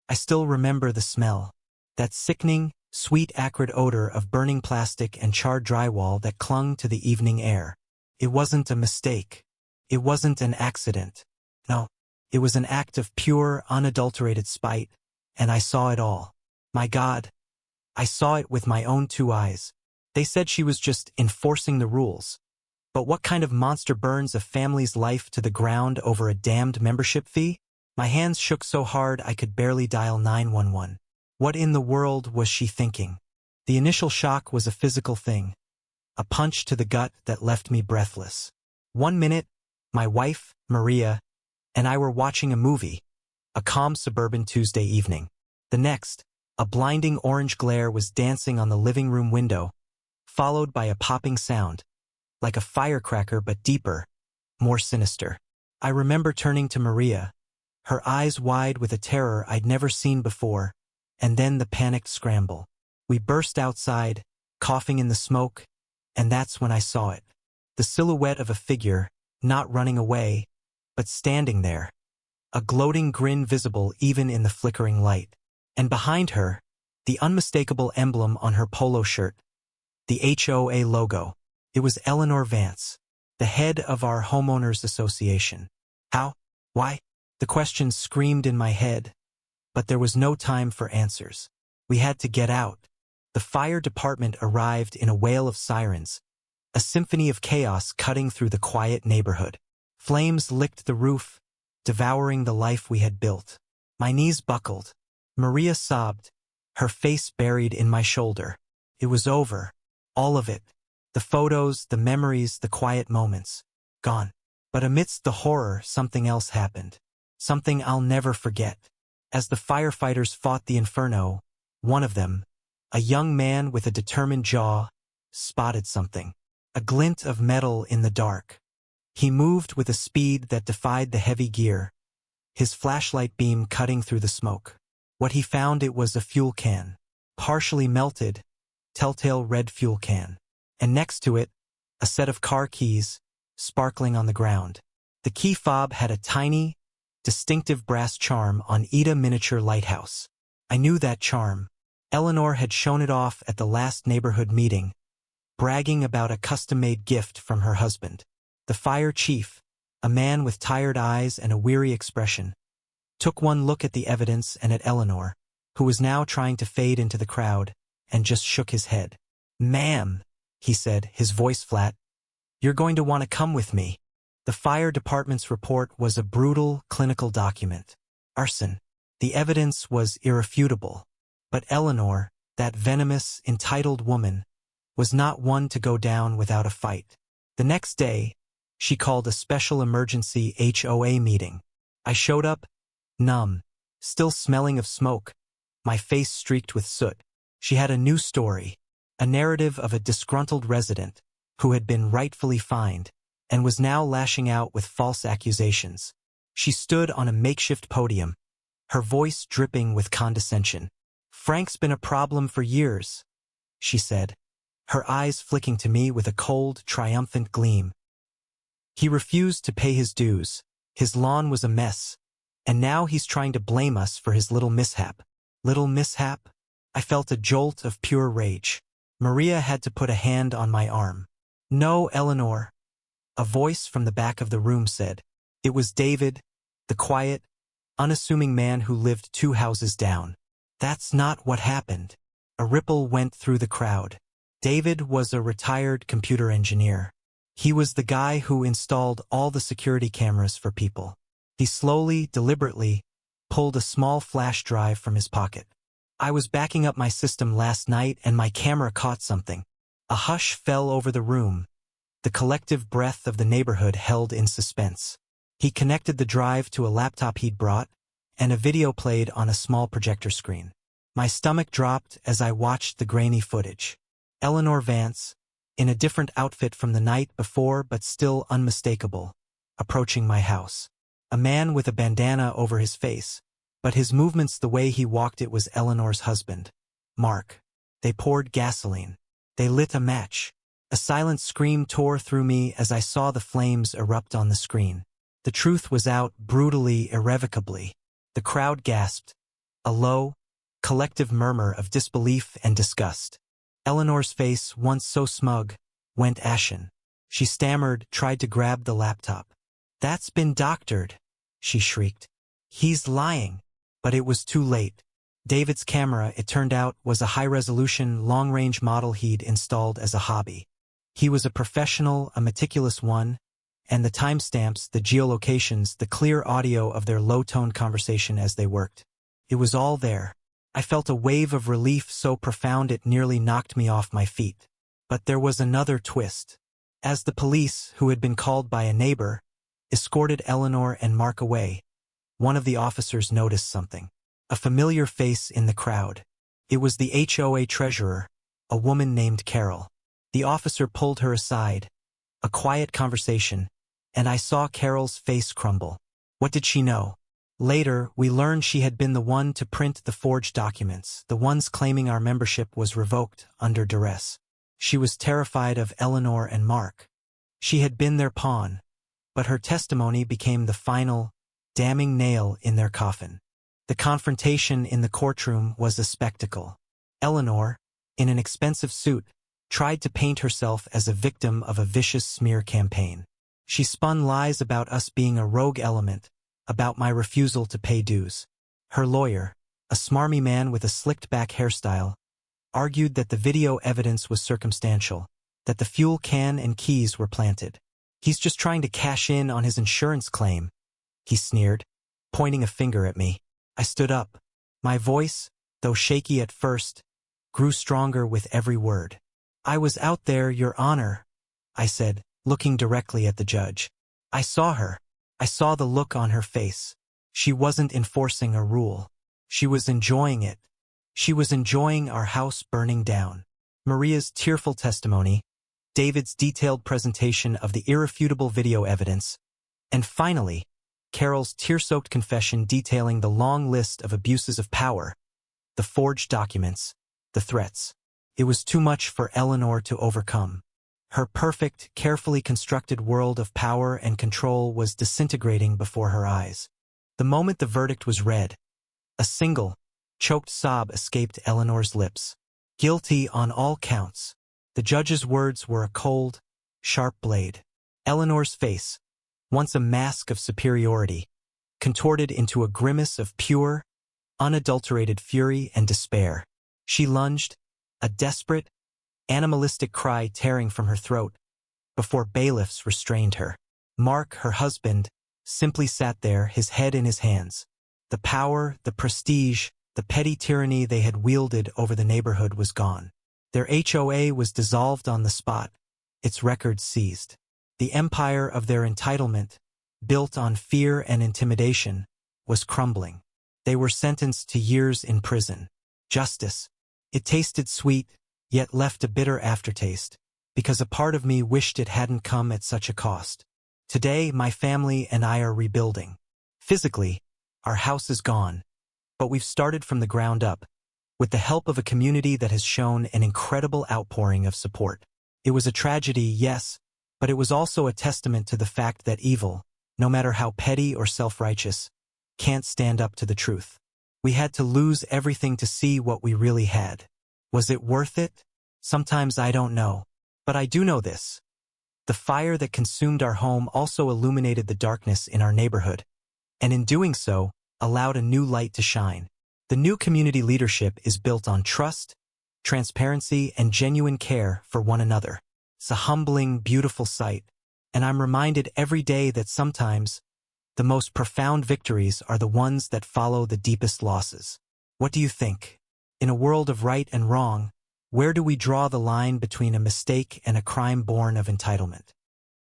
I still remember the smell. That sickening, sweet acrid odor of burning plastic and charred drywall that clung to the evening air. It wasn't a mistake. It wasn't an accident. No, it was an act of pure, unadulterated spite, and I saw it all. My God, I saw it with my own 2 eyes. They said she was just enforcing the rules. But what kind of monster burns a family's life to the ground over a damned membership fee? My hands shook so hard I could barely dial 911. What in the world was she thinking? The initial shock was a physical thing. A punch to the gut that left me breathless. 1 minute, my wife, Maria, and I were watching a movie, a calm suburban Tuesday evening. The next, a blinding orange glare was dancing on the living room window, followed by a popping sound, like a firecracker but deeper, more sinister. I remember turning to Maria, her eyes wide with a terror I'd never seen before, and then the panicked scramble. We burst outside, coughing in the smoke, and that's when I saw it. The silhouette of a figure, not running away, but standing there. A gloating grin visible even in the flickering light. And behind her, the unmistakable emblem on her polo shirt. The HOA logo. It was Eleanor Vance, the head of our homeowners association. How? Why? The question screamed in my head, but there was no time for answers. We had to get out. The fire department arrived in a wail of sirens, a symphony of chaos cutting through the quiet neighborhood. Flames licked the roof, devouring the life we had built. My knees buckled. Maria sobbed, her face buried in my shoulder. It was over. All of it. The photos, the memories, the quiet moments. Gone. But amidst the horror, something else happened. Something I'll never forget. As the firefighters fought the inferno, one of them, a young man with a determined jaw, spotted something. A glint of metal in the dark. He moved with a speed that defied the heavy gear, his flashlight beam cutting through the smoke. What he found, it was a fuel can. Partially melted, telltale red fuel can. And next to it, a set of car keys, sparkling on the ground. The key fob had a tiny, distinctive brass charm on Ida Miniature Lighthouse. I knew that charm. Eleanor had shown it off at the last neighborhood meeting, bragging about a custom-made gift from her husband. The fire chief, a man with tired eyes and a weary expression, took one look at the evidence and at Eleanor, who was now trying to fade into the crowd, and just shook his head. "Ma'am," he said, his voice flat, "you're going to want to come with me." The fire department's report was a brutal clinical document. Arson. The evidence was irrefutable. But Eleanor, that venomous, entitled woman, was not one to go down without a fight. The next day, she called a special emergency HOA meeting. I showed up, numb, still smelling of smoke, my face streaked with soot. She had a new story, a narrative of a disgruntled resident who had been rightfully fined and was now lashing out with false accusations. She stood on a makeshift podium, her voice dripping with condescension. "Frank's been a problem for years," she said, her eyes flicking to me with a cold, triumphant gleam. "He refused to pay his dues, his lawn was a mess, and now he's trying to blame us for his little mishap." Little mishap? I felt a jolt of pure rage. Maria had to put a hand on my arm. "No, Eleanor," a voice from the back of the room said. It was David, the quiet, unassuming man who lived 2 houses down. "That's not what happened." A ripple went through the crowd. David was a retired computer engineer. He was the guy who installed all the security cameras for people. He slowly, deliberately, pulled a small flash drive from his pocket. "I was backing up my system last night and my camera caught something." A hush fell over the room, the collective breath of the neighborhood held in suspense. He connected the drive to a laptop he'd brought, and a video played on a small projector screen. My stomach dropped as I watched the grainy footage. Eleanor Vance, in a different outfit from the night before but still unmistakable, approaching my house. A man with a bandana over his face, but his movements, the way he walked, it was Eleanor's husband, Mark. They poured gasoline. They lit a match. A silent scream tore through me as I saw the flames erupt on the screen. The truth was out brutally, irrevocably. The crowd gasped. A low, collective murmur of disbelief and disgust. Eleanor's face, once so smug, went ashen. She stammered, tried to grab the laptop. "That's been doctored," she shrieked. "He's lying." But it was too late. David's camera, it turned out, was a high-resolution, long-range model he'd installed as a hobby. He was a professional, a meticulous one, and the timestamps, the geolocations, the clear audio of their low-toned conversation as they worked. It was all there. I felt a wave of relief so profound it nearly knocked me off my feet. But there was another twist. As the police, who had been called by a neighbor, escorted Eleanor and Mark away, one of the officers noticed something. A familiar face in the crowd. It was the HOA treasurer, a woman named Carol. The officer pulled her aside. A quiet conversation, and I saw Carol's face crumble. What did she know? Later, we learned she had been the one to print the forged documents, the ones claiming our membership was revoked under duress. She was terrified of Eleanor and Mark. She had been their pawn, but her testimony became the final, damning nail in their coffin. The confrontation in the courtroom was a spectacle. Eleanor, in an expensive suit, tried to paint herself as a victim of a vicious smear campaign. She spun lies about us being a rogue element, about my refusal to pay dues. Her lawyer, a smarmy man with a slicked-back hairstyle, argued that the video evidence was circumstantial, that the fuel can and keys were planted. "He's just trying to cash in on his insurance claim," he sneered, pointing a finger at me. I stood up. My voice, though shaky at first, grew stronger with every word. "I was out there, Your Honor," I said, looking directly at the judge. "I saw her. I saw the look on her face. She wasn't enforcing a rule. She was enjoying it. She was enjoying our house burning down." Maria's tearful testimony, David's detailed presentation of the irrefutable video evidence, and finally, Carol's tear-soaked confession detailing the long list of abuses of power, the forged documents, the threats. It was too much for Eleanor to overcome. Her perfect, carefully constructed world of power and control was disintegrating before her eyes. The moment the verdict was read, a single, choked sob escaped Eleanor's lips. Guilty on all counts. The judge's words were a cold, sharp blade. Eleanor's face, once a mask of superiority, contorted into a grimace of pure, unadulterated fury and despair. She lunged, a desperate, animalistic cry tearing from her throat, before bailiffs restrained her. Mark, her husband, simply sat there, his head in his hands. The power, the prestige, the petty tyranny they had wielded over the neighborhood was gone. Their HOA was dissolved on the spot, its records seized. The empire of their entitlement, built on fear and intimidation, was crumbling. They were sentenced to years in prison. Justice. It tasted sweet, yet left a bitter aftertaste, because a part of me wished it hadn't come at such a cost. Today, my family and I are rebuilding. Physically, our house is gone, but we've started from the ground up, with the help of a community that has shown an incredible outpouring of support. It was a tragedy, yes, but it was also a testament to the fact that evil, no matter how petty or self-righteous, can't stand up to the truth. We had to lose everything to see what we really had. Was it worth it? Sometimes I don't know. But I do know this. The fire that consumed our home also illuminated the darkness in our neighborhood, and in doing so, allowed a new light to shine. The new community leadership is built on trust, transparency, and genuine care for one another. It's a humbling, beautiful sight, and I'm reminded every day that sometimes the most profound victories are the ones that follow the deepest losses. What do you think? In a world of right and wrong, where do we draw the line between a mistake and a crime born of entitlement?